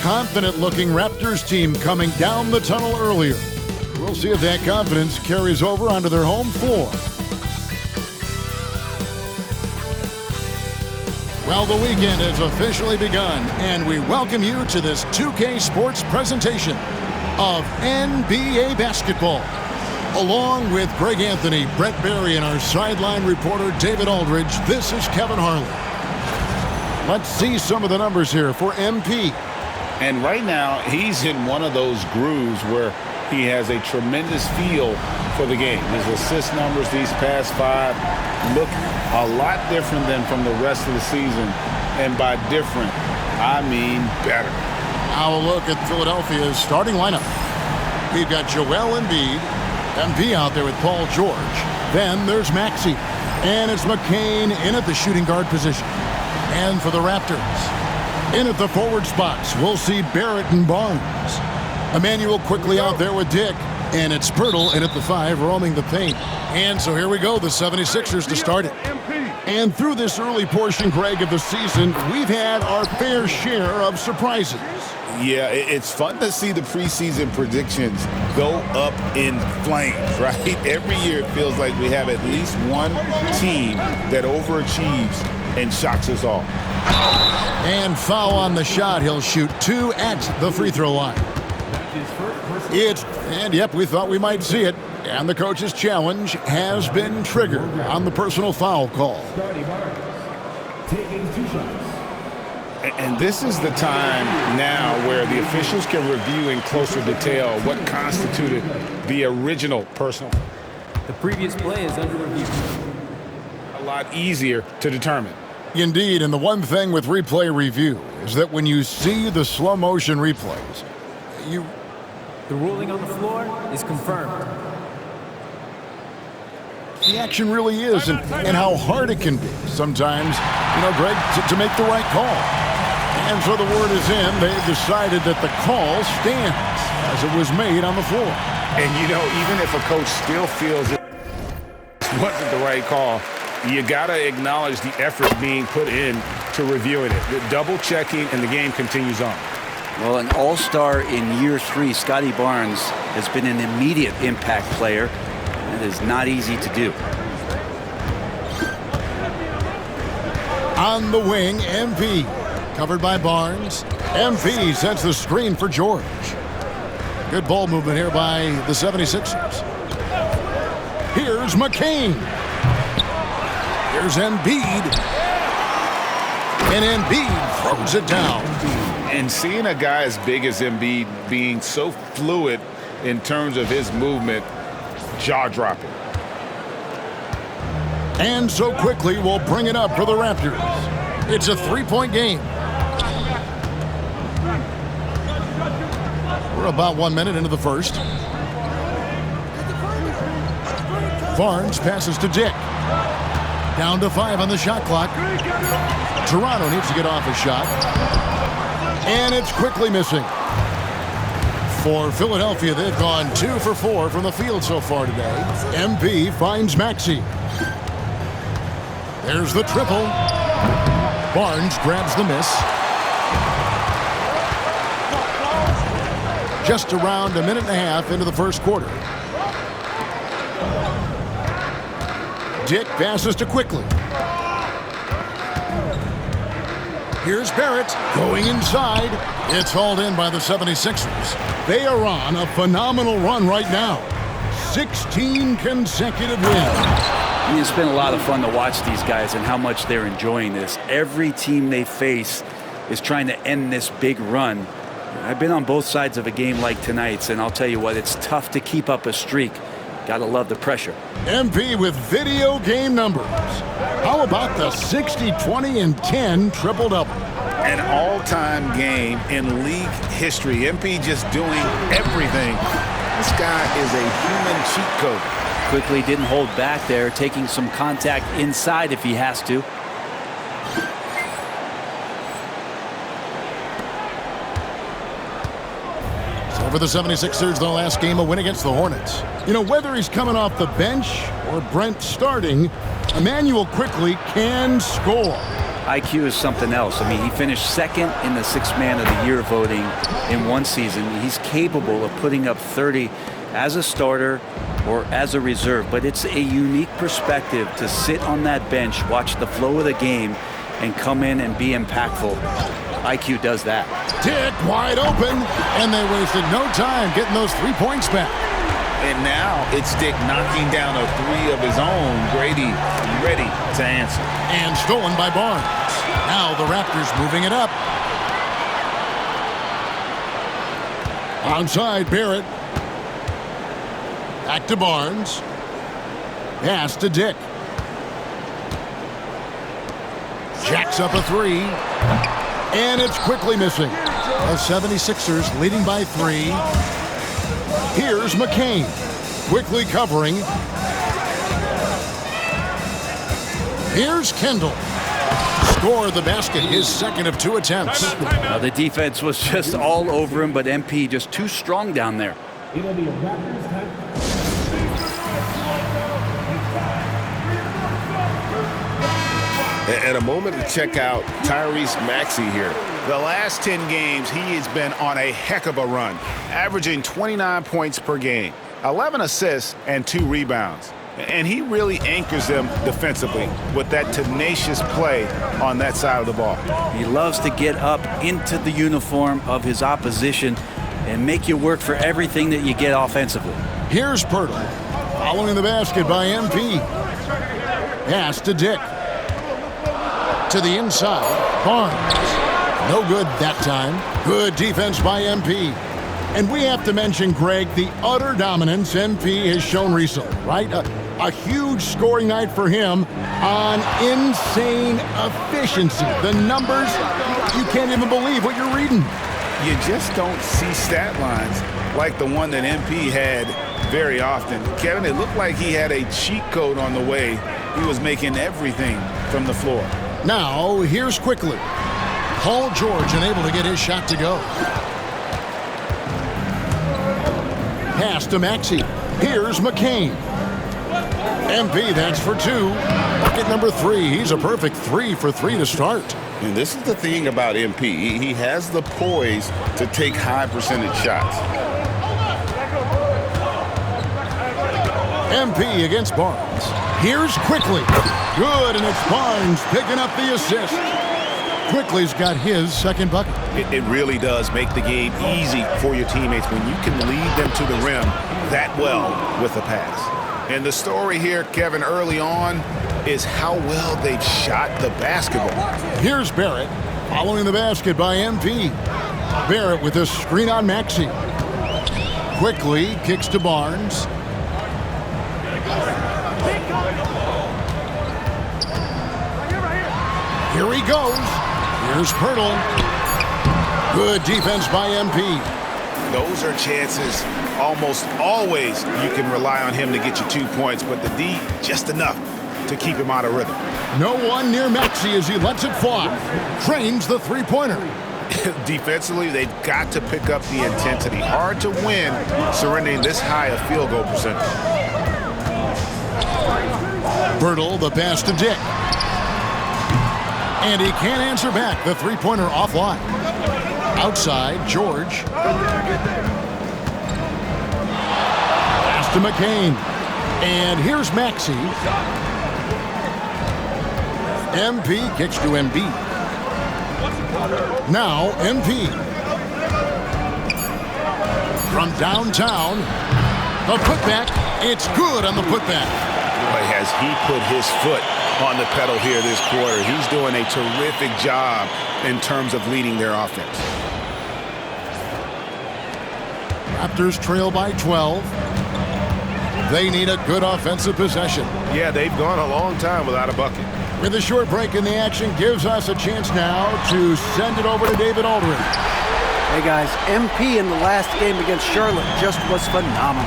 confident-looking Raptors team coming down the tunnel earlier. We'll see if that confidence carries over onto their home floor. Well, the weekend has officially begun, and we welcome you to this 2K Sports presentation of NBA basketball. Along with Greg Anthony, Brett Barry, and our sideline reporter David Aldridge, this is Kevin Harlan. Let's see some of the numbers here for MP. And right now, he's in one of those grooves where he has a tremendous feel for the game. His assist numbers these past 5 look a lot different than from the rest of the season. And by different, I mean better. Now a look at Philadelphia's starting lineup. We've got Joel Embiid, MP out there with Paul George. Then there's Maxey. And it's McCain in at the shooting guard position. And for the Raptors, in at the forward spots, we'll see Barrett and Barnes. Emmanuel quickly out there with Dick. And it's Pirtle in at the 5, roaming the paint. And so here we go, the 76ers to start it. And through this early portion, Greg, of the season, we've had our fair share of surprises. Yeah, it's fun to see the preseason predictions go up in flames, right? Every year it feels like we have at least one team that overachieves and shocks us all. And foul on the shot. He'll shoot 2 at the free throw line. Yep, we thought we might see it. And the coach's challenge has been triggered on the personal foul call. And this is the time now where the officials can review in closer detail what constituted the original personal. The previous play is under review. A lot easier to determine. Indeed, and the one thing with replay review is that when you see the slow motion replays, The ruling on the floor is confirmed. The action really is, and how hard it can be sometimes, Greg, to make the right call. And so the word is in. They've decided that the call stands as it was made on the floor. And, even if a coach still feels it wasn't the right call, you got to acknowledge the effort being put in to reviewing it. The double-checking, and the game continues on. Well, an all-star in year 3, Scotty Barnes, has been an immediate impact player. It is not easy to do. On the wing, MP. Covered by Barnes. MP sets the screen for George. Good ball movement here by the 76ers. Here's McCain. Here's Embiid. And Embiid throws it down. And seeing a guy as big as Embiid being so fluid in terms of his movement, jaw-dropping. And so quickly, we'll bring it up for the Raptors. It's a 3-point game. We're about 1 minute into the first. Barnes passes to Dick. Down to 5 on the shot clock. Toronto needs to get off a shot. And it's quickly missing. For Philadelphia, they've gone 2 for 4 from the field so far today. MP finds Maxey. There's the triple. Barnes grabs the miss. Just around a minute and a half into the first quarter. Dick passes to Quickly. Here's Barrett going inside. It's hauled in by the 76ers. They are on a phenomenal run right now. 16 consecutive wins. It's been a lot of fun to watch these guys and how much they're enjoying this. Every team they face is trying to end this big run. I've been on both sides of a game like tonight's, and I'll tell you what, it's tough to keep up a streak. Gotta love the pressure. MP with video game numbers. How about the 60, 20, and 10 triple-double? An all-time game in league history. MP just doing everything. This guy is a human cheat code. Quickly didn't hold back there, taking some contact inside if he has to. So for the 76ers, the last game, a win against the Hornets. Whether he's coming off the bench or Brent starting, Emmanuel Quickly can score. IQ is something else. I mean, he finished second in the Sixth Man of the Year voting in one season. He's capable of putting up 30 as a starter or as a reserve, but it's a unique perspective to sit on that bench, watch the flow of the game, and come in and be impactful. IQ does that. Dick wide open, and they wasted no time getting those 3 points back. And now it's Dick knocking down a three of his own. Grady ready to answer. And stolen by Barnes. Now the Raptors moving it up. Onside Barrett. Back to Barnes. Pass to Dick. Jacks up a three. And it's quickly missing. The 76ers leading by 3. Here's McCain, quickly covering. Here's Kendall. Scored the basket, his second of 2 attempts. The defense was just all over him, but MP just too strong down there. And a moment to check out Tyrese Maxey here. The last 10 games, he has been on a heck of a run, averaging 29 points per game, 11 assists, and 2 rebounds. And he really anchors them defensively with that tenacious play on that side of the ball. He loves to get up into the uniform of his opposition and make you work for everything that you get offensively. Here's Pirtle, following the basket by MP. Pass to Dick. To the inside, Barnes. No good that time. Good defense by MP. And we have to mention, Greg, the utter dominance MP has shown recently, right? A huge scoring night for him on insane efficiency. The numbers, you can't even believe what you're reading. You just don't see stat lines like the one that MP had very often. Kevin, it looked like he had a cheat code on the way. He was making everything from the floor. Now, here's quickly. Paul George unable to get his shot to go. Pass to Maxey. Here's McCain. MP, that's for 2. Bucket number 3. He's a perfect 3 for 3 to start. And this is the thing about MP. He has the poise to take high percentage shots. MP against Barnes. Here's Quickly. Good, and it's Barnes picking up the assist. Quickly's got his second bucket. It really does make the game easy for your teammates when you can lead them to the rim that well with a pass. And the story here, Kevin, early on is how well they've shot the basketball. Here's Barrett, following the basket by MP. Barrett with a screen on Maxey. Quickly kicks to Barnes. Here he goes. Here's Pirtle. Good defense by MP. Those are chances almost always you can rely on him to get you 2 points, but the D just enough to keep him out of rhythm. No one near Maxey as he lets it fly. Trains the three-pointer. Defensively, they've got to pick up the intensity. Hard to win surrendering this high a field goal percentage. Pirtle, the pass to Dick. And he can't answer back. The three-pointer offline. Outside, George. Pass to McCain. And here's Maxey. MP kicks to Embiid. Now, MP. From downtown. The putback. It's good on the putback. Boy, has he put his foot on the pedal here this quarter. He's doing a terrific job in terms of leading their offense. Raptors trail by 12. They need a good offensive possession. Yeah, they've gone a long time without a bucket. With a short break in the action, gives us a chance now to send it over to David Aldridge. Hey guys, MP in the last game against Charlotte just was phenomenal.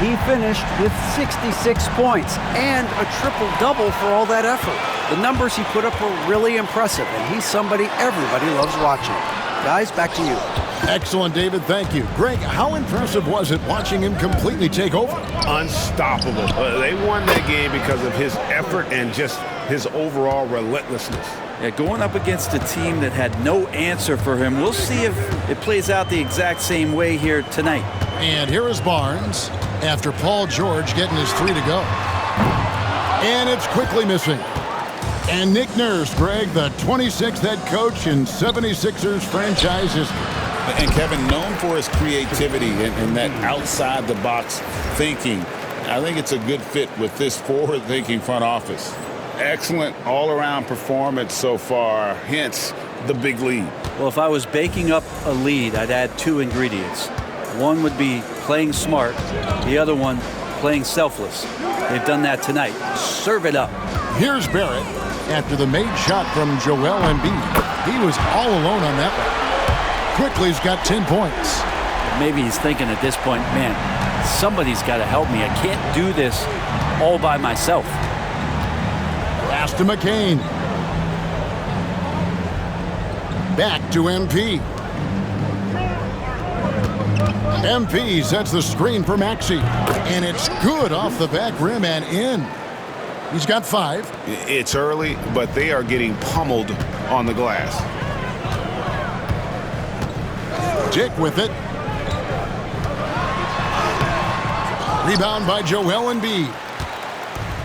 He finished with 66 points and a triple-double for all that effort. The numbers he put up were really impressive, and he's somebody everybody loves watching. Guys, back to you. Excellent, David. Thank you. Greg, how impressive was it watching him completely take over? Unstoppable. They won that game because of his effort and just his overall relentlessness. Yeah, going up against a team that had no answer for him. We'll see if it plays out the exact same way here tonight. And here is Barnes after Paul George getting his 3 to go. And it's quickly missing. And Nick Nurse, Greg, the 26th head coach in 76ers franchise history. And Kevin, known for his creativity and that outside-the-box thinking, I think it's a good fit with this forward-thinking front office. Excellent all-around performance so far, hence the big lead. Well, if I was baking up a lead, I'd add 2 ingredients. One would be playing smart, the other one playing selfless. They've done that tonight. Serve it up. Here's Barrett after the made shot from Joel Embiid. He was all alone on that one. Quickly's got 10 points. Maybe he's thinking at this point, man, somebody's got to help me. I can't do this all by myself. Pass to McCain. Back to MP. MP sets the screen for Maxey. And it's good off the back rim and in. He's got 5. It's early, but they are getting pummeled on the glass. Dick with it. Rebound by Joel Embiid.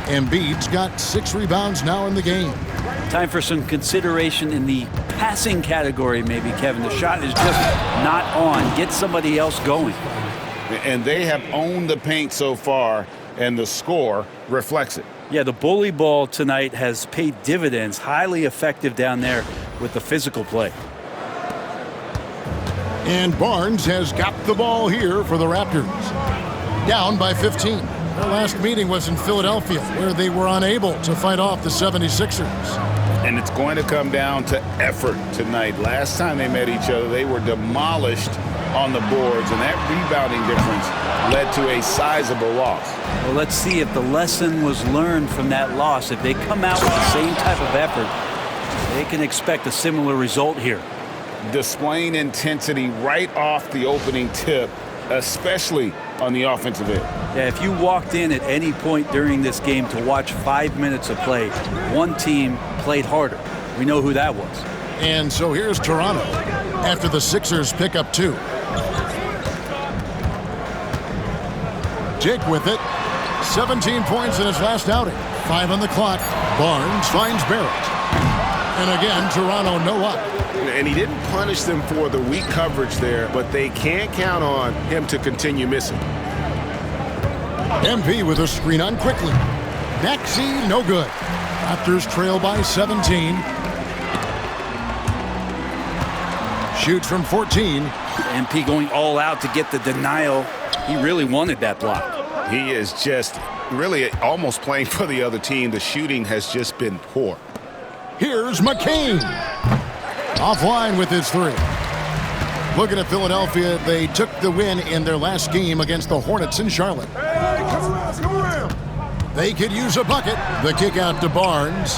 Embiid's got 6 rebounds now in the game. Time for some consideration in the passing category, maybe, Kevin. The shot is just not on. Get somebody else going. And they have owned the paint so far, and the score reflects it. Yeah, the bully ball tonight has paid dividends. Highly effective down there with the physical play. And Barnes has got the ball here for the Raptors. Down by 15. Their last meeting was in Philadelphia, where they were unable to fight off the 76ers. And it's going to come down to effort tonight. Last time they met each other, they were demolished on the boards, and that rebounding difference led to a sizable loss. Well, let's see if the lesson was learned from that loss. If they come out with the same type of effort, they can expect a similar result here. Displaying intensity right off the opening tip, especially on the offensive end. Yeah, if you walked in at any point during this game to watch 5 minutes of play, one team played harder. We know who that was. And so here's Toronto after the Sixers pick up 2. Jake with it. 17 points in his last outing. 5 on the clock. Barnes finds Barrett. And again, Toronto no up. And he didn't punish them for the weak coverage there, but they can't count on him to continue missing. MP with a screen on quickly. Maxey, no good. Raptors trail by 17. Shoots from 14. MP going all out to get the denial. He really wanted that block. He is just really almost playing for the other team. The shooting has just been poor. Here's McCain. Offline with his 3. Looking at Philadelphia, they took the win in their last game against the Hornets in Charlotte. They could use a bucket. The kick out to Barnes.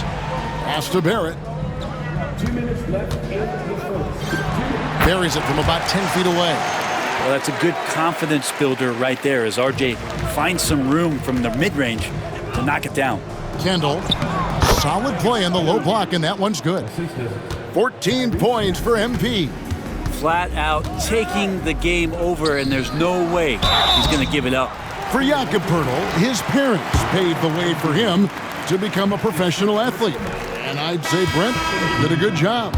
Pass to Barrett. 2 minutes left in the first. Buries it from about 10 feet away. Well, that's a good confidence builder right there as RJ finds some room from the mid-range to knock it down. Kendall, solid play in the low block, and that one's good. 14 points for MP. Flat out taking the game over, and there's no way he's going to give it up. For Jakob Poeltl, his parents paved the way for him to become a professional athlete. And I'd say Brent did a good job.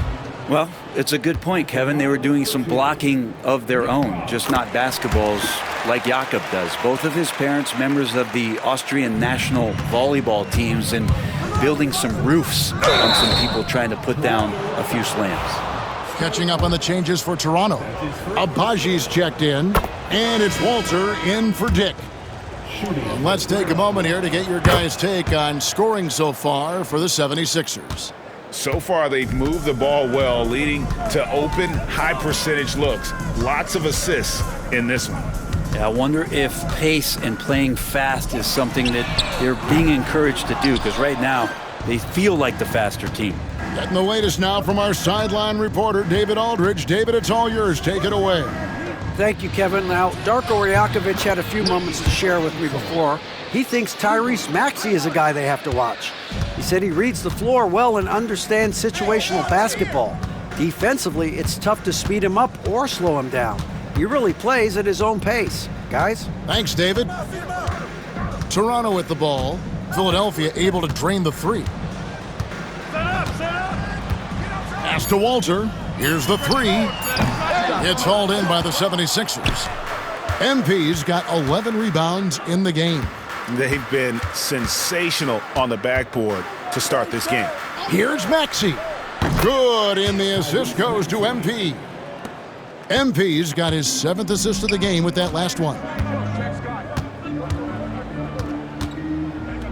Well, it's a good point, Kevin. They were doing some blocking of their own, just not basketballs like Jakob does. Both of his parents, members of the Austrian national volleyball teams, and building some roofs on some people trying to put down a few slams. Catching up on the changes for Toronto. Abaji's checked in, and it's Walter in for Dick. And let's take a moment here to get your guys' take on scoring so far for the 76ers. So far, they've moved the ball well, leading to open, high-percentage looks. Lots of assists in this one. Yeah, I wonder if pace and playing fast is something that they're being encouraged to do, because right now they feel like the faster team. Getting the latest now from our sideline reporter, David Aldridge. David, it's all yours. Take it away. Thank you, Kevin. Now, Darko Rajakovic had a few moments to share with me before. He thinks Tyrese Maxey is a guy they have to watch. He said he reads the floor well and understands situational basketball. Defensively, it's tough to speed him up or slow him down. He really plays at his own pace. Guys? Thanks, David. Toronto with the ball. Philadelphia able to drain the three. Pass to Walter. Here's the three. It's hauled in by the 76ers. MP's got 11 rebounds in the game. They've been sensational on the backboard to start this game. Here's Maxey. Good, and the assist goes to MP. MP's got his 7th assist of the game with that last one.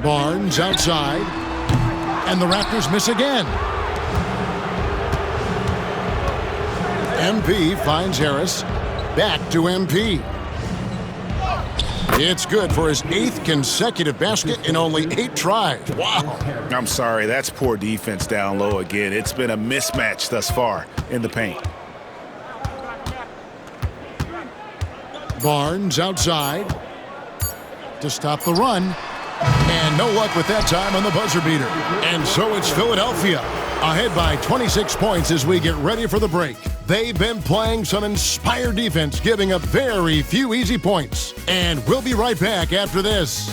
Barnes outside, and the Raptors miss again. MP finds Harris. Back to MP. It's good for his 8th consecutive basket in only 8 tries. Wow. I'm sorry, that's poor defense down low again. It's been a mismatch thus far in the paint. Barnes outside to stop the run. And no luck with that time on the buzzer beater. And so it's Philadelphia ahead by 26 points as we get ready for the break. They've been playing some inspired defense, giving up very few easy points. And we'll be right back after this.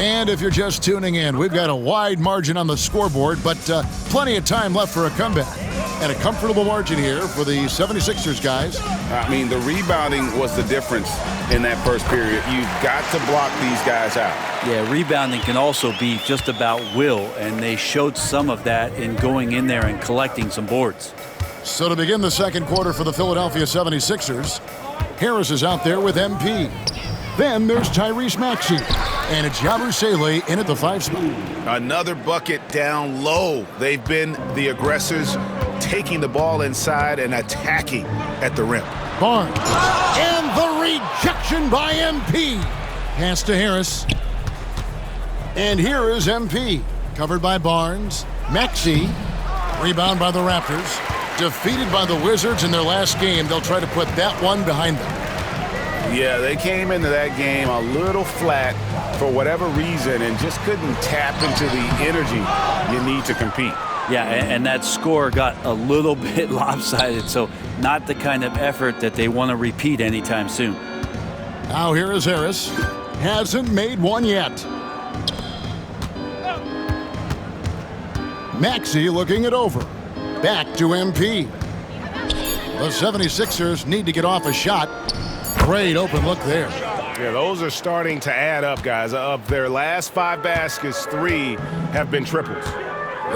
And if you're just tuning in, we've got a wide margin on the scoreboard, but plenty of time left for a comeback. And a comfortable margin here for the 76ers guys. I mean, the rebounding was the difference in that first period. You've got to block these guys out. Yeah, rebounding can also be just about will, and they showed some of that in going in there and collecting some boards. So to begin the second quarter for the Philadelphia 76ers, Harris is out there with MP. Then there's Tyrese Maxey, and it's Yabusele in at the 5 spot. Another bucket down low. They've been the aggressors, taking the ball inside and attacking at the rim. Barnes, and the rejection by MP. Pass to Harris. And here is MP, covered by Barnes. Maxey, rebound by the Raptors. Defeated by the Wizards in their last game, they'll try to put that one behind them. Yeah, they came into that game a little flat for whatever reason and just couldn't tap into the energy you need to compete. Yeah, and that score got a little bit lopsided, so not the kind of effort that they want to repeat anytime soon. Now here is Harris. Hasn't made one yet. Maxey looking it over. Back to MP. The 76ers need to get off a shot. Great open look there. Yeah, those are starting to add up, guys. Of their last 5 baskets, 3 have been triples.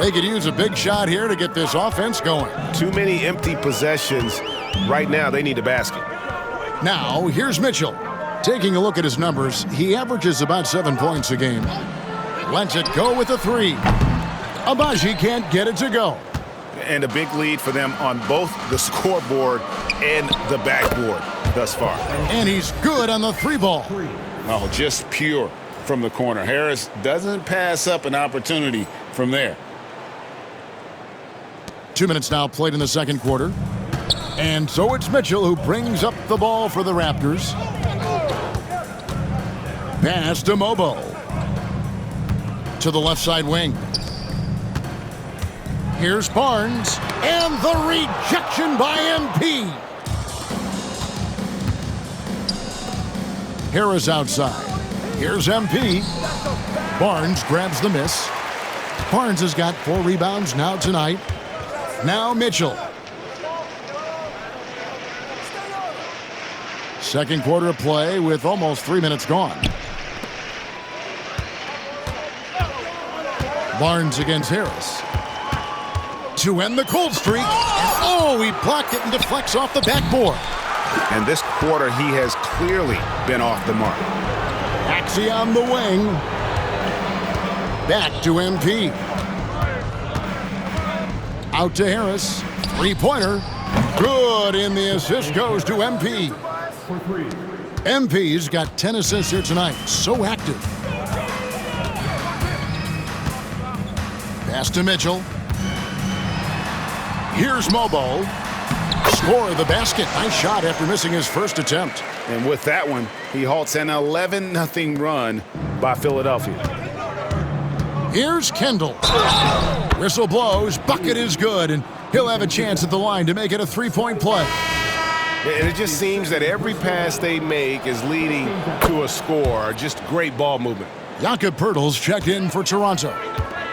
They could use a big shot here to get this offense going. Too many empty possessions. Right now, they need a basket. Now, here's Mitchell. Taking a look at his numbers, he averages about 7 points a game. Lets it go with a 3. Abaji can't get it to go. And a big lead for them on both the scoreboard and the backboard thus far. And he's good on the 3 ball. Oh, just pure from the corner. Harris doesn't pass up an opportunity from there. 2 minutes now played in the second quarter. And so it's Mitchell who brings up the ball for the Raptors. Pass to Mobo. To the left side wing. Here's Barnes. And the rejection by MP. Harris outside. Here's MP. Barnes grabs the miss. Barnes has got 4 rebounds now tonight. Now Mitchell. Second quarter of play with almost 3 minutes gone. Barnes against Harris. To end the cold streak. And oh, he blocked it and deflects off the backboard. And this quarter, he has clearly been off the mark. Maxey on the wing. Back to MP. Out to Harris. Three-pointer. Good, and the assist goes to MP. MP's got 10 assists here tonight. So active. Pass to Mitchell. Here's Mobo. Score the basket. Nice shot after missing his first attempt. And with that one, he halts an 11-0 run by Philadelphia. Here's Kendall. Whistle blows. Bucket is good, and he'll have a chance at the line to make it a three-point play. And it just seems that every pass they make is leading to a score. Just great ball movement. Jakob Poeltl's checked in for Toronto.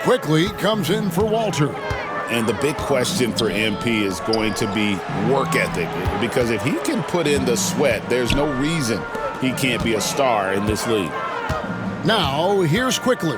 Quickly comes in for Walter. And the big question for MP is going to be work ethic, because if he can put in the sweat, there's no reason he can't be a star in this league. Now, here's Quickly.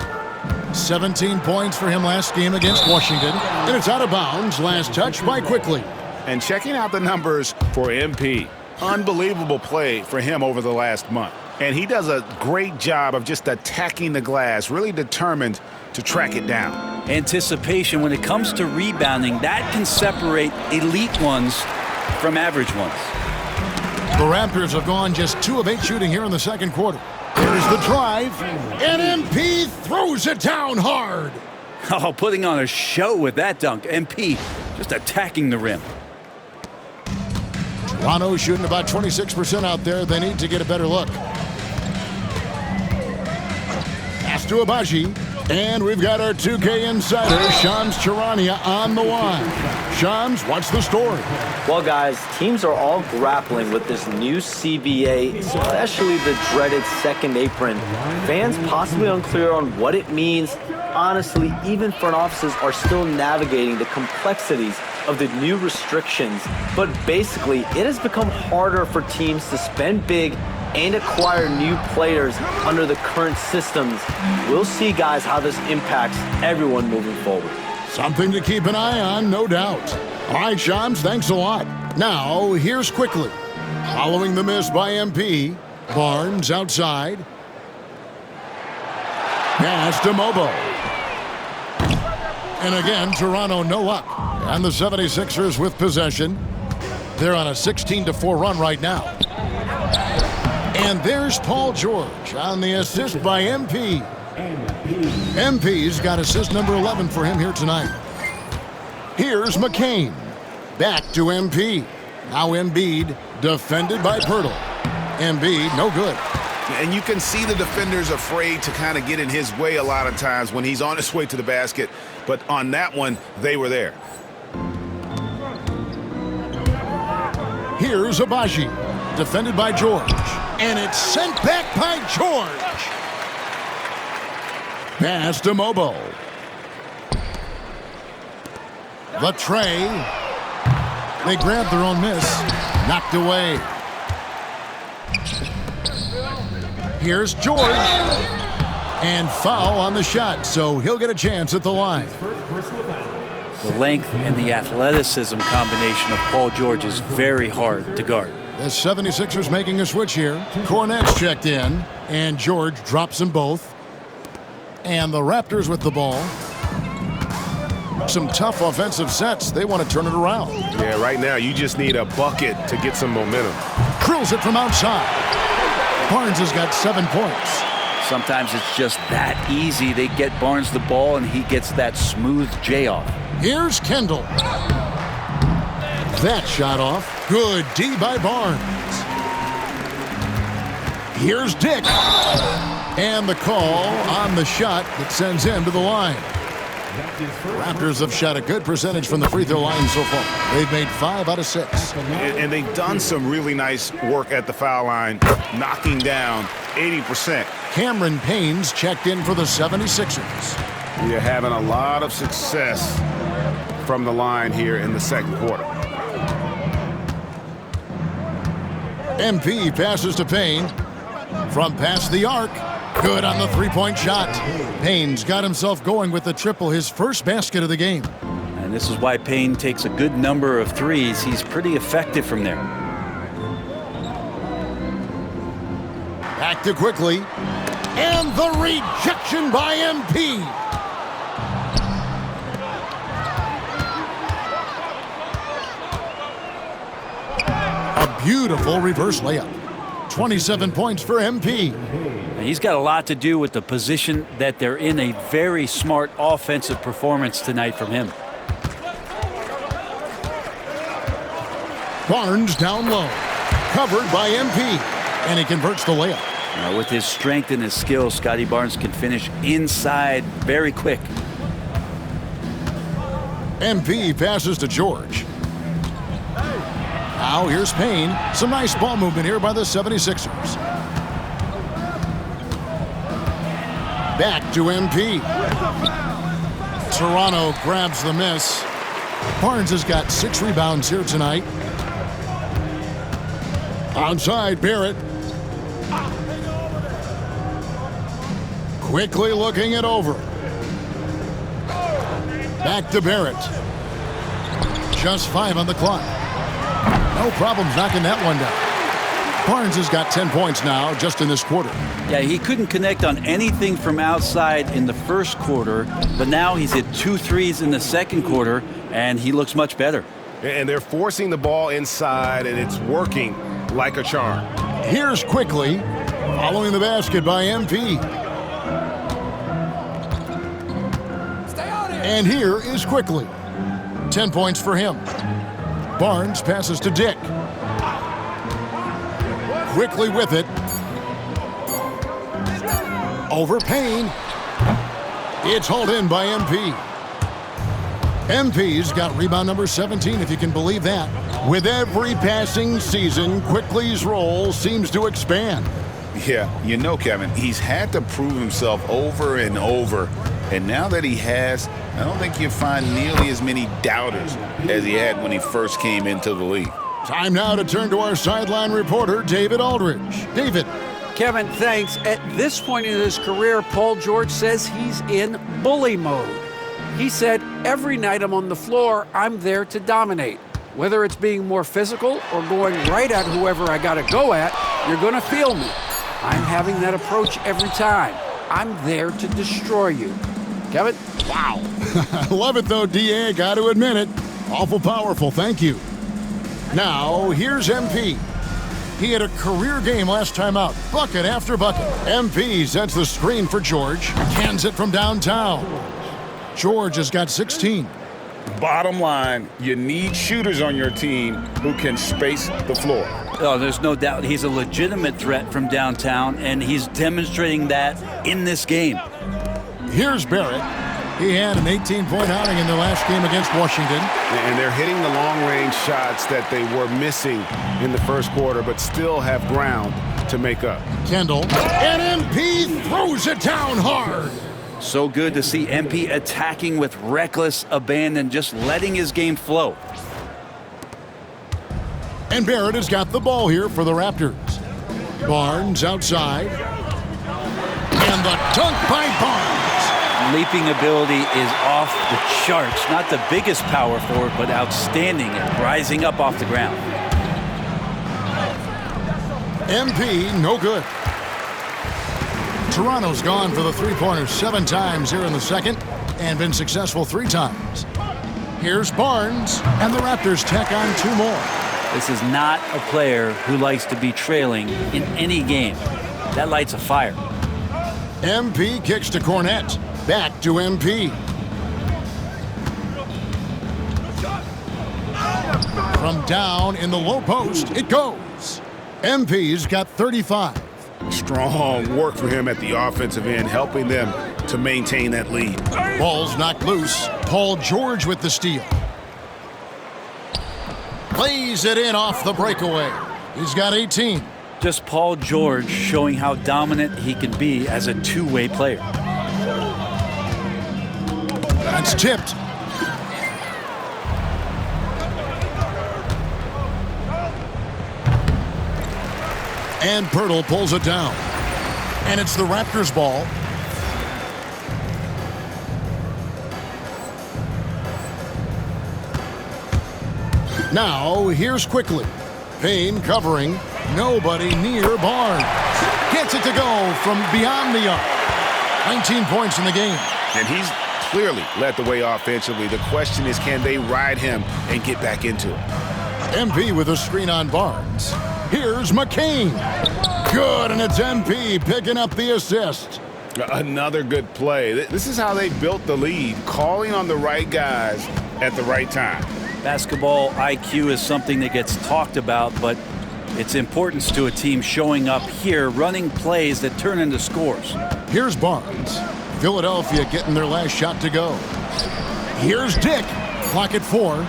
17 points for him last game against Washington, and it's out of bounds. Last touch by Quickly. And checking out the numbers for MP, unbelievable play for him over the last month. And he does a great job of just attacking the glass, really determined to track it down. Anticipation when it comes to rebounding, that can separate elite ones from average ones. The Raptors have gone just 2 of 8 shooting here in the second quarter. Here's the drive, and MP throws it down hard. Oh, putting on a show with that dunk. MP just attacking the rim. Toronto shooting about 26% out there. They need to get a better look. Pass to Abaji. And we've got our 2K insider, Shams Charania, on the line. Shams, what's the story? Well, guys, teams are all grappling with this new CBA, especially the dreaded second apron. Fans possibly unclear on what it means. Honestly, even front offices are still navigating the complexities of the new restrictions. But basically, it has become harder for teams to spend big and acquire new players under the current systems. We'll see, guys, how this impacts everyone moving forward. Something to keep an eye on, no doubt. All right, Shams, thanks a lot. Now, here's Quickly. Following the miss by MP, Barnes outside. Pass to Mobo. And again, Toronto no luck. And the 76ers with possession. They're on a 16-4 run right now. And there's Paul George on the assist by MP. MP's got assist number 11 for him here tonight. Here's McCain. Back to MP. Now Embiid, defended by Poeltl. Embiid, no good. And you can see the defenders afraid to kind of get in his way a lot of times when he's on his way to the basket. But on that one, they were there. Here's Abaji, defended by George. And it's sent back by George. Pass to Mobo. The tray. They grabbed their own miss. Knocked away. Here's George. And foul on the shot, so he'll get a chance at the line. The length and the athleticism combination of Paul George is very hard to guard. The 76ers making a switch here. Cornette's checked in, and George drops them both. And the Raptors with the ball. Some tough offensive sets. They want to turn it around. Yeah, right now you just need a bucket to get some momentum. Drills it from outside. Barnes has got 7 points. Sometimes it's just that easy. They get Barnes the ball, and he gets that smooth J off. Here's Kendall. That shot off. Good D by Barnes. Here's Dick. And the call on the shot that sends him to the line. Raptors have shot a good percentage from the free throw line so far. They've made 5 out of 6. And they've done some really nice work at the foul line, knocking down 80%. Cameron Payne's checked in for the 76ers. You're having a lot of success from the line here in the second quarter. MP passes to Payne. From past the arc. Good on the three-point shot. Payne's got himself going with the triple, his first basket of the game. And this is why Payne takes a good number of threes. He's pretty effective from there. Back to Quickly. And the rejection by MP. Beautiful reverse layup. 27 points for MP. He's got a lot to do with the position that they're in. A very smart offensive performance tonight from him. Barnes down low. Covered by MP. And he converts the layup. Now, with his strength and his skill, Scotty Barnes can finish inside very quick. MP passes to George. Now here's Payne. Some nice ball movement here by the 76ers. Back to MP. Toronto grabs the miss. Barnes has got 6 rebounds here tonight. Outside, Barrett. Quickly looking it over. Back to Barrett. Just 5 on the clock. No problems knocking that one down. Barnes has got 10 points now just in this quarter. Yeah, he couldn't connect on anything from outside in the first quarter, but now he's hit 2 threes in the second quarter, and he looks much better. And they're forcing the ball inside, and it's working like a charm. Here's Quickly, following the basket by MP. And here is Quickly. 10 points for him. Barnes passes to Dick. Quickly with it. Over Payne. It's hauled in by MP. MP's got rebound number 17, if you can believe that. With every passing season, Quickly's role seems to expand. Yeah, you know, Kevin, he's had to prove himself over and over. And now that he has, I don't think you'll find nearly as many doubters as he had when he first came into the league. Time now to turn to our sideline reporter, David Aldridge. David. Kevin, thanks. At this point in his career, Paul George says he's in bully mode. He said, every night I'm on the floor, I'm there to dominate. Whether it's being more physical or going right at whoever I got to go at, you're going to feel me. I'm having that approach every time. I'm there to destroy you. Kevin? Wow. I love it, though, D.A. Got to admit it. Awful powerful. Thank you. Now, here's MP. He had a career game last time out. Bucket after bucket. MP sets the screen for George. Cans it from downtown. George has got 16. Bottom line, you need shooters on your team who can space the floor. Oh, there's no doubt he's a legitimate threat from downtown, and he's demonstrating that in this game. Here's Barrett. He had an 18-point outing in their last game against Washington. And they're hitting the long-range shots that they were missing in the first quarter, but still have ground to make up. Kendall. And MP throws it down hard. So good to see MP attacking with reckless abandon, just letting his game flow. And Barrett has got the ball here for the Raptors. Barnes outside. And the dunk by Barnes. Leaping ability is off the charts. Not the biggest power forward, but outstanding at rising up off the ground. MP, no good. Toronto's gone for the three-pointers 7 times here in the second and been successful 3 times. Here's Barnes, and the Raptors tack on 2 more. This is not a player who likes to be trailing in any game. That lights a fire. MP kicks to Cornette. Back to MP. From down in the low post, it goes. MP's got 35. Strong work for him at the offensive end, helping them to maintain that lead. Ball's knocked loose. Paul George with the steal. Plays it in off the breakaway. He's got 18. Just Paul George showing how dominant he can be as a two-way player. That's tipped. And Pirtle pulls it down. And it's the Raptors' ball. Now, here's Quickly. Payne covering. Nobody near Barnes. Gets it to go from beyond the arc. 19 points in the game. And he's clearly led the way offensively. The question is, can they ride him and get back into it? MP with a screen on Barnes. Here's McCain. Good, and it's MP picking up the assist. Another good play. This is how they built the lead, calling on the right guys at the right time. Basketball IQ is something that gets talked about, but its importance to a team showing up here, running plays that turn into scores. Here's Barnes. Philadelphia getting their last shot to go. Here's Dick. Clock at 4.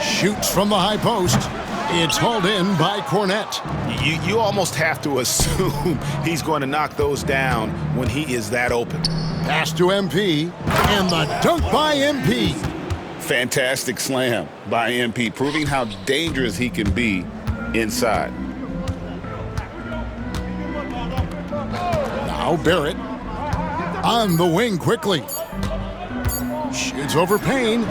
Shoots from the high post. It's hauled in by Cornette. You almost have to assume he's going to knock those down when he is that open. Pass to MP, and the dunk by MP. Fantastic slam by MP, proving how dangerous he can be inside. Now Barrett on the wing quickly. Shoots over Payne.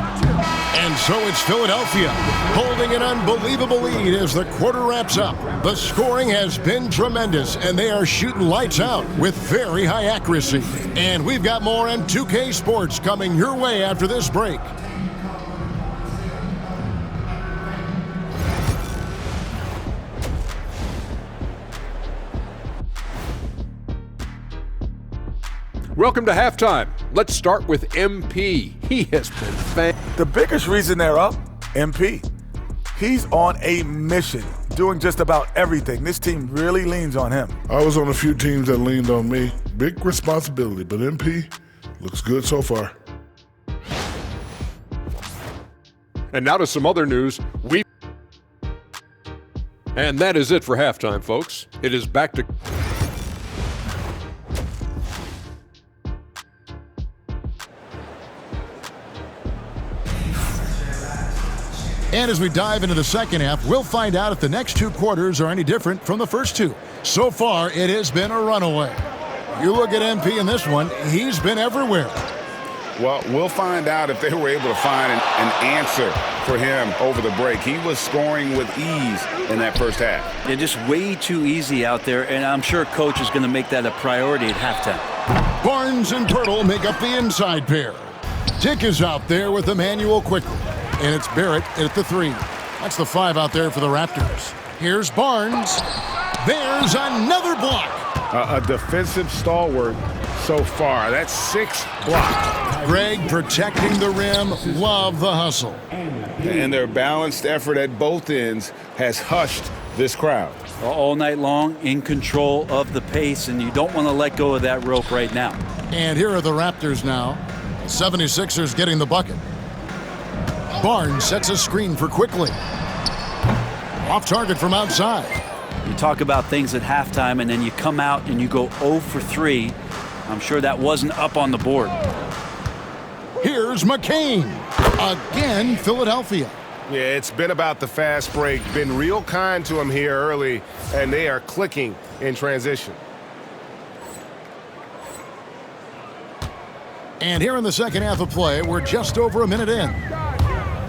And so it's Philadelphia holding an unbelievable lead as the quarter wraps up. The scoring has been tremendous, and they are shooting lights out with very high accuracy. And we've got more on 2K Sports coming your way after this break. Welcome to halftime. Let's start with MP. He has been The biggest reason they're up, MP. He's on a mission, doing just about everything. This team really leans on him. I was on a few teams that leaned on me. Big responsibility, but MP looks good so far. And now to some other news. And that is it for halftime, folks. It is back to... And as we dive into the second half, we'll find out if the next two quarters are any different from the first two. So far, it has been a runaway. You look at MP in this one, he's been everywhere. Well, we'll find out if they were able to find an answer for him over the break. He was scoring with ease in that first half. Yeah, just way too easy out there, and I'm sure coach is going to make that a priority at halftime. Barnes and Pirtle make up the inside pair. Dick is out there with Emmanuel quickly. And it's Barrett at the 3. That's the 5 out there for the Raptors. Here's Barnes. There's another block. A defensive stalwart so far. That's 6 blocks. Greg protecting the rim. Love the hustle. And their balanced effort at both ends has hushed this crowd. All night long, in control of the pace, and you don't want to let go of that rope right now. And here are the Raptors now. 76ers getting the bucket. Barnes sets a screen for Quickly. Off target from outside. You talk about things at halftime, and then you come out and you go 0 for 3. I'm sure that wasn't up on the board. Here's McCain. Again, Philadelphia. Yeah, it's been about the fast break. Been real kind to him here early, and they are clicking in transition. And here in the second half of play, we're just over a minute in.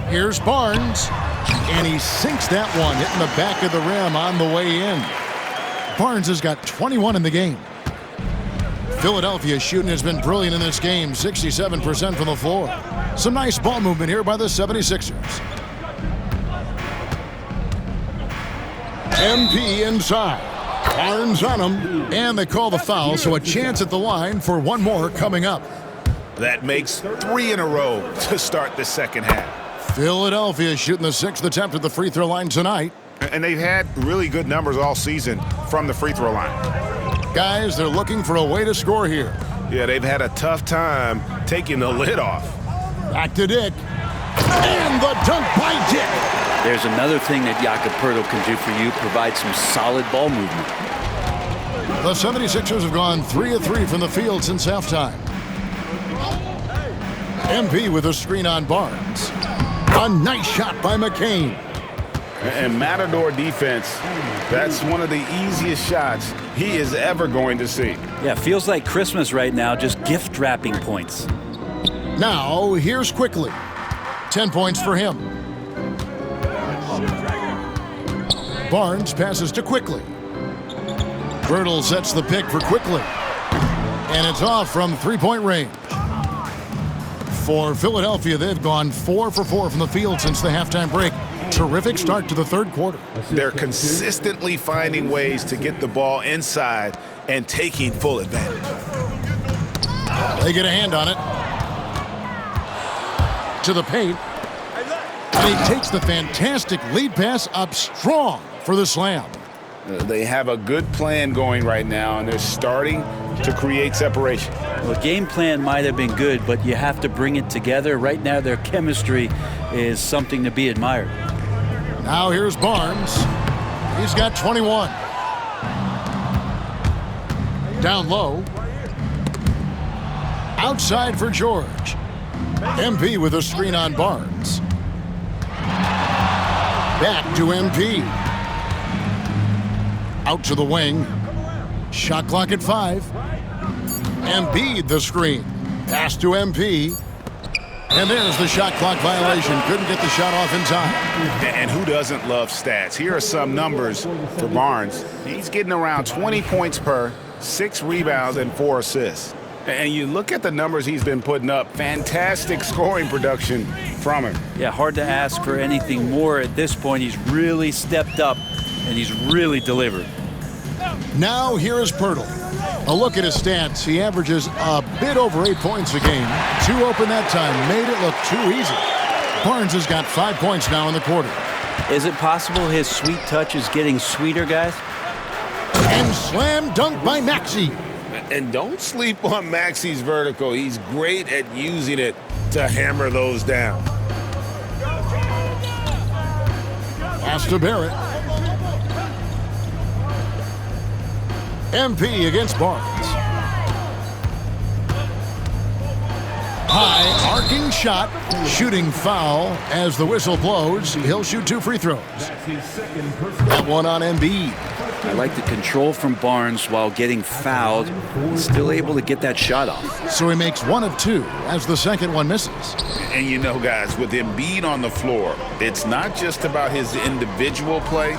Here's Barnes, and he sinks that one, hitting the back of the rim on the way in. Barnes has got 21 in the game. Philadelphia shooting has been brilliant in this game, 67% from the floor. Some nice ball movement here by the 76ers. MP inside. Barnes on him, and they call the foul, so a chance at the line for one more coming up. That makes 3 in a row to start the second half. Philadelphia shooting the 6th attempt at the free throw line tonight. And they've had really good numbers all season from the free throw line. Guys, they're looking for a way to score here. Yeah, they've had a tough time taking the lid off. Back to Dick. And the dunk by Dick. There's another thing that Jakob Poeltl can do for you, provide some solid ball movement. The 76ers have gone 3 of 3 from the field since halftime. MP with a screen on Barnes. A nice shot by McCain. And Matador defense, that's one of the easiest shots he is ever going to see. Yeah, feels like Christmas right now, just gift wrapping points. Now, here's Quickly. 10 points for him. Barnes passes to Quickly. Pirtle sets the pick for Quickly. And it's off from three-point range. For Philadelphia, they've gone 4 for 4 from the field since the halftime break. Terrific start to the third quarter. They're consistently finding ways to get the ball inside and taking full advantage. They get a hand on it. To the paint. And he takes the fantastic lead pass up strong for the slam. They have a good plan going right now, and they're starting to create separation. The game plan might have been good, but you have to bring it together. Right now, their chemistry is something to be admired. Now here's Barnes. He's got 21. Down low. Outside for George. MP with a screen on Barnes. Back to MP. Out to the wing. Shot clock at 5. Embiid the screen. Pass to MP. And there's the shot clock violation. Couldn't get the shot off in time. And who doesn't love stats? Here are some numbers for Barnes. He's getting around 20 points per, 6 rebounds, and 4 assists. And you look at the numbers he's been putting up, fantastic scoring production from him. Yeah, hard to ask for anything more at this point. He's really stepped up, and he's really delivered. Now here is Pirtle. A look at his stats. He averages a bit over 8 points a game. 2 open that time. Made it look too easy. Barnes has got 5 points now in the quarter. Is it possible his sweet touch is getting sweeter, guys? And slam dunk by Maxey. And don't sleep on Maxey's vertical. He's great at using it to hammer those down. Pass to Barrett. MP against Barnes. High arcing shot, shooting foul as the whistle blows. He'll shoot 2 free throws. That one on Embiid. I like the control from Barnes while getting fouled. He's still able to get that shot off. So he makes 1 of 2 as the second one misses. And you know, guys, with Embiid on the floor, it's not just about his individual play.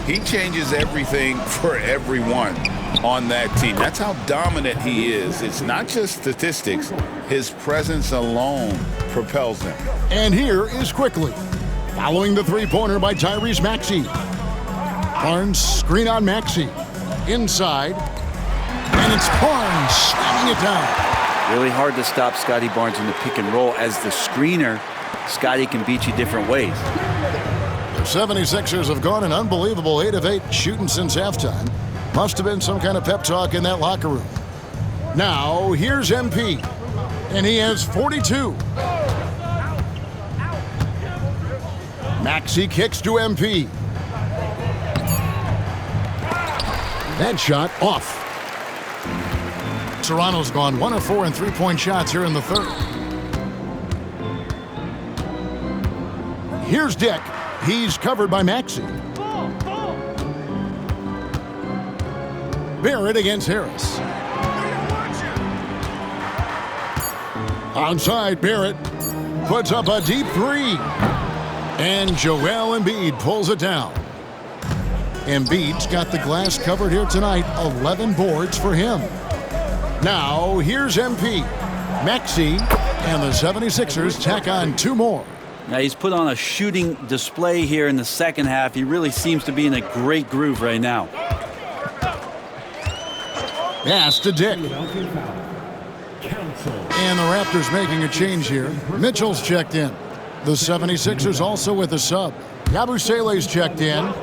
He changes everything for everyone on that team. That's how dominant he is. It's not just statistics. His presence alone propels them. And here is Quickly. Following the three-pointer by Tyrese Maxey. Barnes screen on Maxey. Inside. And it's Barnes slamming it down. Really hard to stop Scotty Barnes in the pick and roll. As the screener, Scotty can beat you different ways. The 76ers have gone an unbelievable 8 of 8 shooting since halftime. Must have been some kind of pep talk in that locker room. Now, here's MP. And he has 42. Maxey kicks to MP. That shot off. Toronto's gone 1 of 4 in three-point shots here in the third. Here's Dick. He's covered by Maxey. Barrett against Harris. Onside, Barrett puts up a deep 3. And Joel Embiid pulls it down. Embiid's got the glass covered here tonight. 11 boards for him. Now, here's MP. Maxey and the 76ers tack on 2 more. Now he's put on a shooting display here in the second half. He really seems to be in a great groove right now. Pass to Dick. And the Raptors making a change here. Mitchell's checked in. The 76ers also with a sub. Yabusele's checked in.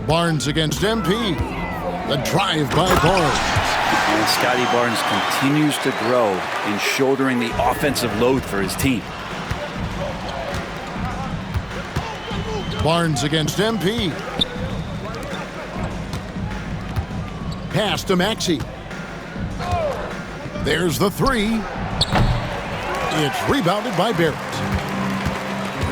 Barnes against MP. The drive by Barnes. And Scotty Barnes continues to grow in shouldering the offensive load for his team. Barnes against MP. Pass to Maxey. There's the 3. It's rebounded by Barrett.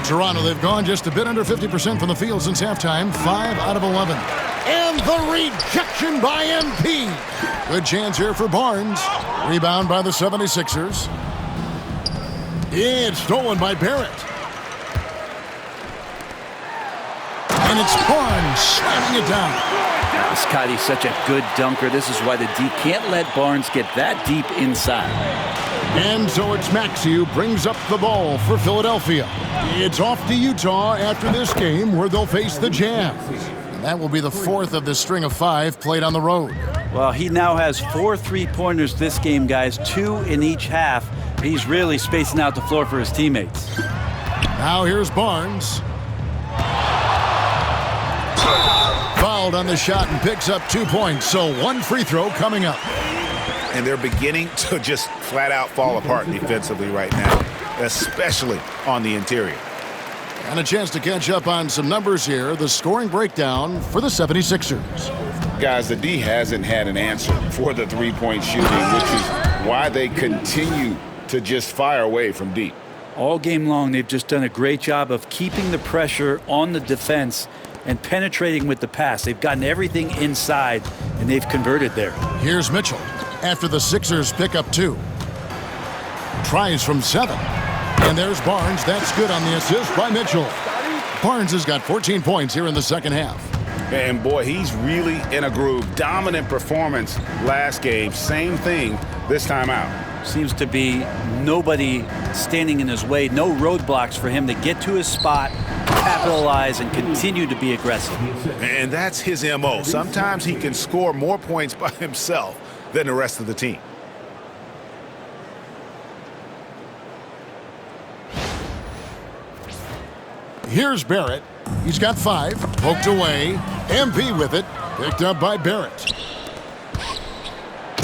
Toronto, they've gone just a bit under 50% from the field since halftime. 5 out of 11. And the rejection by MP. Good chance here for Barnes. Rebound by the 76ers. It's stolen by Barrett. And it's Barnes slamming it down. Scotty's such a good dunker. This is why the D can't let Barnes get that deep inside. And so it's Maxey who brings up the ball for Philadelphia. It's off to Utah after this game where they'll face the Jazz. And that will be the fourth of the string of 5 played on the road. Well, he now has 4 3-pointers this game, guys, 2 in each half. He's really spacing out the floor for his teammates. Now here's Barnes. Fouled on the shot and picks up 2 points. So 1 free throw coming up. And they're beginning to just flat out fall apart defensively right now, especially on the interior. And a chance to catch up on some numbers here. The scoring breakdown for the 76ers. Guys, the D hasn't had an answer for the three-point shooting, which is why they continue to just fire away from deep. All game long, they've just done a great job of keeping the pressure on the defense and penetrating with the pass. They've gotten everything inside, and they've converted there. Here's Mitchell after the Sixers pick up 2. Tries from 7. And there's Barnes. That's good on the assist by Mitchell. Barnes has got 14 points here in the second half. And boy, he's really in a groove. Dominant performance last game. Same thing this time out. Seems to be nobody standing in his way. No roadblocks for him to get to his spot, capitalize, and continue to be aggressive. And that's his MO. Sometimes he can score more points by himself than the rest of the team. Here's Barrett. He's got 5. Poked away. MP with it. Picked up by Barrett.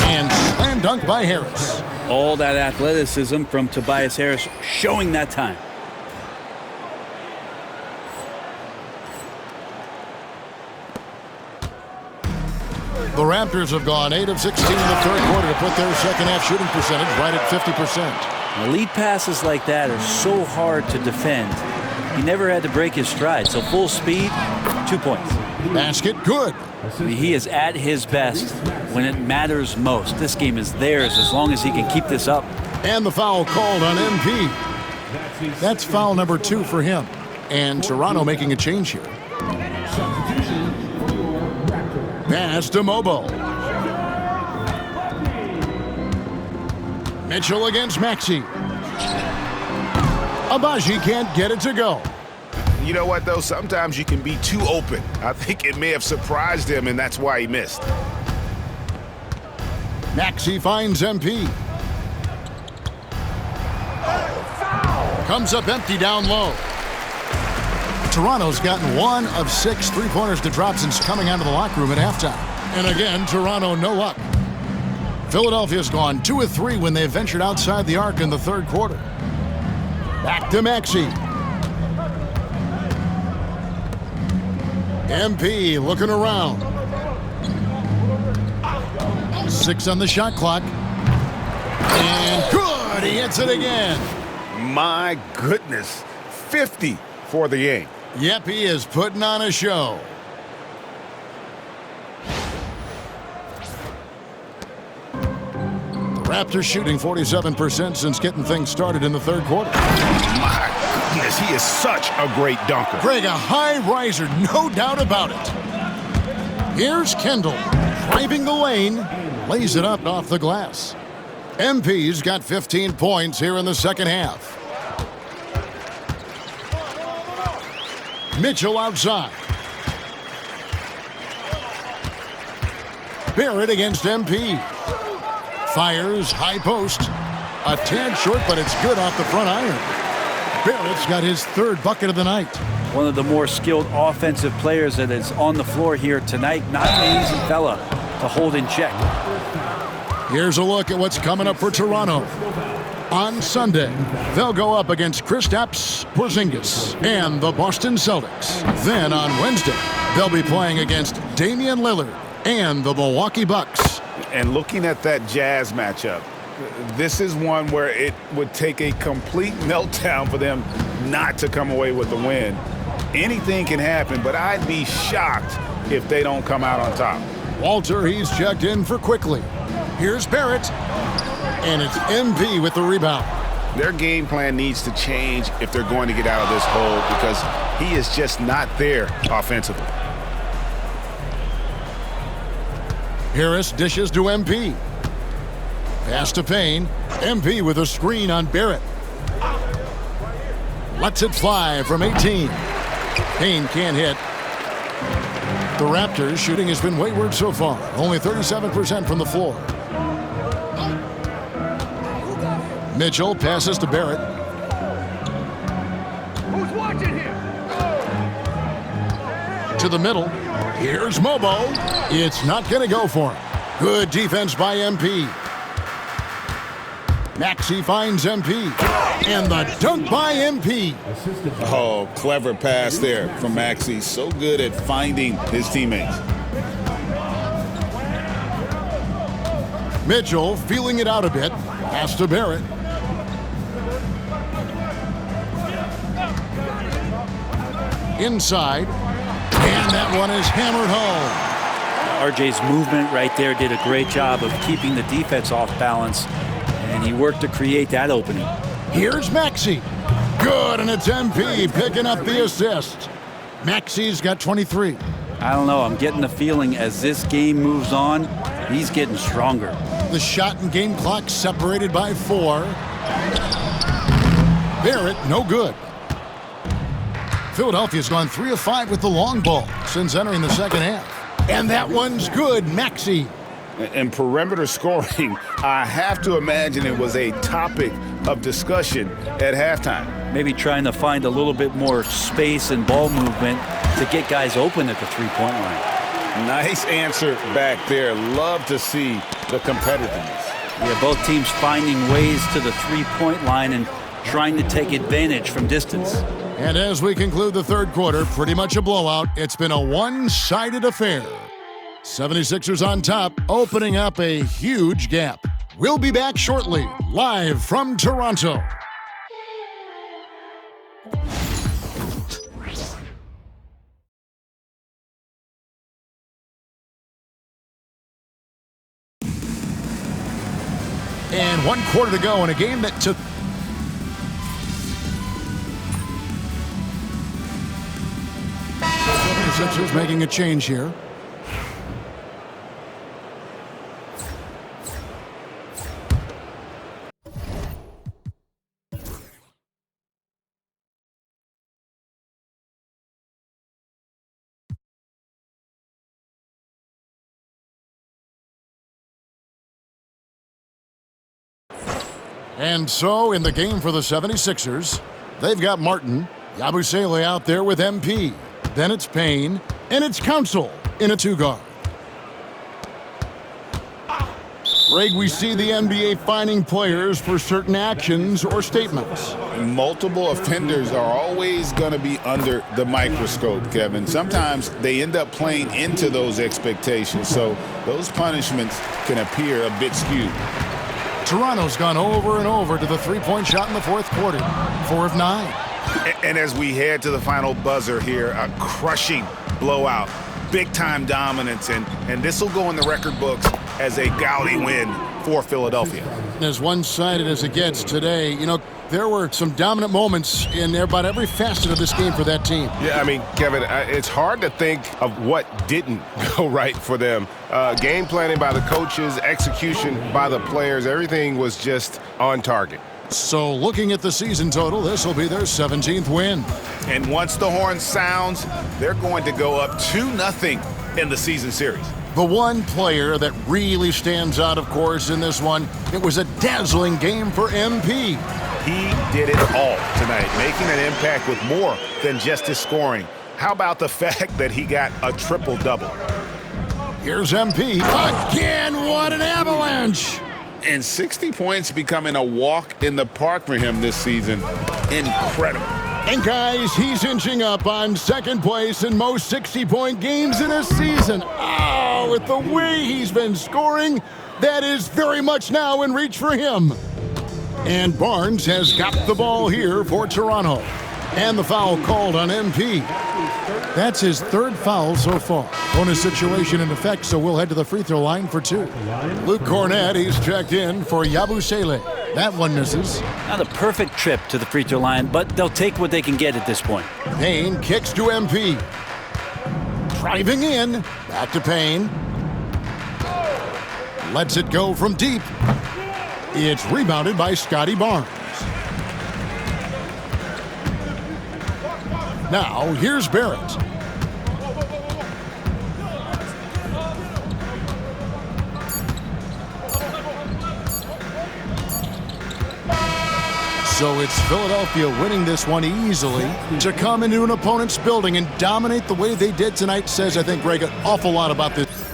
And slam dunk by Harris. All that athleticism from Tobias Harris showing that time. The Raptors have gone 8 of 16 in the third quarter to put their second half shooting percentage right at 50%. Elite passes like that are so hard to defend. He never had to break his stride, so full speed, 2 points. Basket, good. I mean, he is at his best when it matters most. This game is theirs as long as he can keep this up. And the foul called on MP. That's foul number 2 for him. And Toronto making a change here. Pass to Mobo. Mitchell against Maxey. Abaji can't get it to go. You know what, though? Sometimes you can be too open. I think it may have surprised him, and that's why he missed. Maxey finds MP. Comes up empty down low. Toronto's gotten 1 of 6 3-pointers to drop since coming out of the locker room at halftime. And again, Toronto no luck. Philadelphia's gone 2 of 3 when they ventured outside the arc in the third quarter. Back to Maxey. MP looking around. 6 on the shot clock. And good! He hits it again. My goodness. 50 for the game. Yep, he is putting on a show. The Raptors shooting 47% since getting things started in the third quarter. My goodness, he is such a great dunker. Greg, a high riser, no doubt about it. Here's Kendall driving the lane, lays it up off the glass. MP's got 15 points here in the second half. Mitchell outside. Barrett against MP. Fires, high post. A tad short, but it's good off the front iron. Barrett's got his 3rd bucket of the night. One of the more skilled offensive players that is on the floor here tonight. Not an easy fella to hold in check. Here's a look at what's coming up for Toronto. On Sunday, they'll go up against Kristaps Porzingis and the Boston Celtics. Then on Wednesday, they'll be playing against Damian Lillard and the Milwaukee Bucks. And looking at that Jazz matchup, this is one where it would take a complete meltdown for them not to come away with the win. Anything can happen, but I'd be shocked if they don't come out on top. Walter, he's checked in for quickly. Here's Barrett. And it's MP with the rebound. their game plan needs to change if they're going to get out of this hole because he is just not there offensively. Harris dishes to MP. Pass to Payne. MP with a screen on Barrett. Lets it fly from 18. Payne can't hit. The Raptors' shooting has been wayward so far. Only 37% from the floor. Mitchell passes to Barrett. Who's watching here? To the middle. Here's Mobo. It's not going to go for him. Good defense by MP. Maxey finds MP. And the dunk by MP. Oh, clever pass there from Maxey. So good at finding his teammates. Mitchell feeling it out a bit. Pass to Barrett. Inside. And that one is hammered home. RJ's movement right there did a great job of keeping the defense off balance, and he worked to create that opening. Here's Maxey. Good, and it's MP picking up the assist. Maxey's got 23. I don't know. I'm getting the feeling as this game moves on, he's getting stronger. The shot and game clock separated by 4. Barrett, no good. Philadelphia's gone 3 of 5 with the long ball since entering the second half. And that one's good, Maxey. And perimeter scoring, I have to imagine it was a topic of discussion at halftime. Maybe trying to find a little bit more space and ball movement to get guys open at the three-point line. Nice answer back there. Love to see the competitiveness. Yeah, both teams finding ways to the three-point line and trying to take advantage from distance. And as we conclude the third quarter, pretty much a blowout. It's been a one-sided affair. 76ers on top, opening up a huge gap. We'll be back shortly, live from Toronto. And 1 quarter to go in a game that took... The 76ers making a change here. And so, in the game for the 76ers, they've got Martin, Yabusele out there with MP. Then it's Payne, and it's Council in a 2-guard. Greg, we see the NBA fining players for certain actions or statements. Multiple offenders are always going to be under the microscope, Kevin. Sometimes they end up playing into those expectations, so those punishments can appear a bit skewed. Toronto's gone over and over to the three-point shot in the fourth quarter. 4 of 9. And as we head to the final buzzer here, a crushing blowout, big-time dominance, and this will go in the record books as a gaudy win for Philadelphia. As one-sided as it gets today, you know, there were some dominant moments in about every facet of this game for that team. Yeah, I mean, Kevin, it's hard to think of what didn't go right for them. Game planning by the coaches, execution by the players, everything was just on target. So looking at the season total, this will be their 17th win. And once the horn sounds, they're going to go up 2-0 in the season series. The one player that really stands out, of course, in this one, it was a dazzling game for MP. He did it all tonight, making an impact with more than just his scoring. How about the fact that he got a triple-double? Here's MP. Again, what an avalanche! And 60 points becoming a walk in the park for him this season. Incredible. And guys, he's inching up on second place in most 60-point games in a season. Oh, with the way he's been scoring, that is very much now in reach for him. And Barnes has got the ball here for Toronto. And the foul called on MP. That's his third foul so far. Bonus situation in effect, so we'll head to the free throw line for 2. Luke Cornett, he's checked in for Yabusele. That one misses. Not a perfect trip to the free throw line, but they'll take what they can get at this point. Payne kicks to MP. Driving in. Back to Payne. Lets it go from deep. It's rebounded by Scotty Barnes. Now, here's Barrett. So it's Philadelphia winning this one easily. To come into an opponent's building and dominate the way they did tonight says, I think, Greg, an awful lot about this.